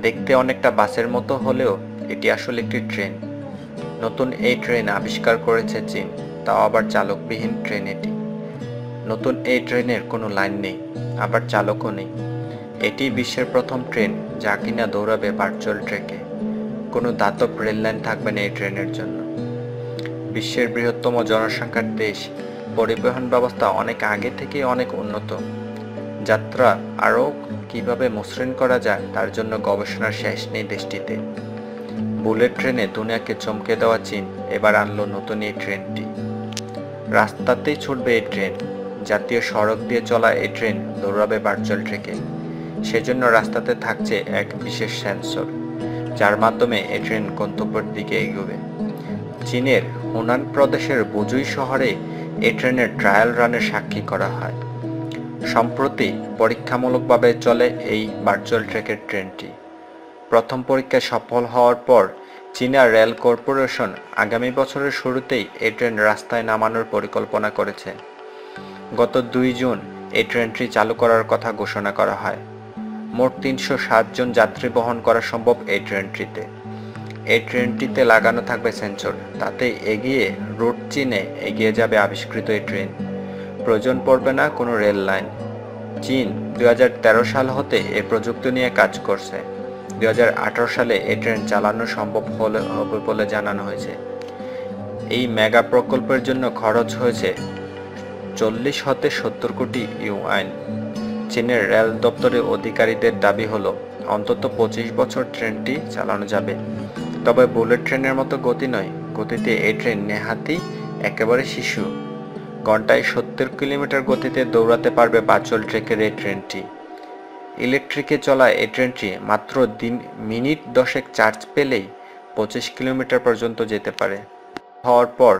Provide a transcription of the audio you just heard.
দেখতে অনেকটা বাসের মতো হলেও এটি আসলে একটি ট্রেন। নতুন এই ট্রেন আবিষ্কার করেছে চীন, তাও আবার চালকবিহীন ট্রেন এটি। নতুন এই ট্রেনের কোনো লাইন নেই, আবার চালকও নেই। এটি বিশ্বের প্রথম ট্রেন যা কিনা দৌড়াবে ভার্চুয়াল ট্র্যাকে। কোনো দাতব রেল লাইন থাকবে না এই ট্রেনের জন্য। বিশ্বের বৃহত্তম জনসংখ্যার দেশ, পরিবহন ব্যবস্থা অনেক আগে থেকেই অনেক উন্নত। যাত্রা আরও কিভাবে মসৃণ করা যায় তার জন্য গবেষণার শেষ নেই দেশটিতে। বুলেট ট্রেনে দুনিয়াকে চমকে দেওয়া চীন এবার আনলো নতুন এই ট্রেনটি। রাস্তাতেই ছুটবে এই ট্রেন। জাতীয় সড়ক দিয়ে চলা এই ট্রেন দৌড়াবে ভার্চুয়াল ট্র্যাকে। সেজন্য রাস্তাতে থাকছে এক বিশেষ সেন্সর, যার মাধ্যমে এই ট্রেন গন্তব্যের দিকে এগোবে। চীনের হুনান প্রদেশের বুজুই শহরে এই ট্রেনের ট্রায়াল রানের সাক্ষী করা হয়। সম্প্রতি পরীক্ষামূলকভাবে চলে এই ভার্চুয়াল ট্র্যাকের ট্রেনটি। প্রথম পরীক্ষায় সফল হওয়ার পর চীনা রেল কর্পোরেশন আগামী বছরের শুরুতেই এই ট্রেন রাস্তায় নামানোর পরিকল্পনা করেছে। গত 2 জুন এই ট্রেনটি চালু করার কথা ঘোষণা করা হয়। মোট 360 জন যাত্রী বহন করা সম্ভব এই ট্রেনটিতে। এই ট্রেনটিতে লাগানো থাকবে সেন্সর, তাতে রুট চিনে এগিয়ে যাবে আবিষ্কৃত এই ট্রেন। প্রয়োজন পড়বে না কোনো রেল লাইন। চীন 2013 সাল হতে এই প্রযুক্তি নিয়ে কাজ করছে। 2018 সালে এই ট্রেন চালানো সম্ভব হবে বলে জানানো হয়েছে। এই মেগা প্রকল্পের জন্য খরচ হয়েছে 40 হতে 70 কোটি ইউয়ান। চীনের রেল দপ্তরের অধিকারীদের দাবি হলো অন্তত 25 বছর ট্রেনটি চালানো যাবে। তবে বুলেট ট্রেনের মতো গতি নয়, গতিতে এই ট্রেন নেহাতি একেবারে শিশু। ঘন্টায় 70 কিলোমিটার গতিতে দৌড়াতে পারবে ভার্চুয়াল ট্র্যাকের এই ট্রেনটি। ইলেকট্রিকে চলা এই ট্রেনটি মাত্র মিনিট 10 চার্জ পেলেই 25 কিলোমিটার পর্যন্ত যেতে পারে। হওয়ার পর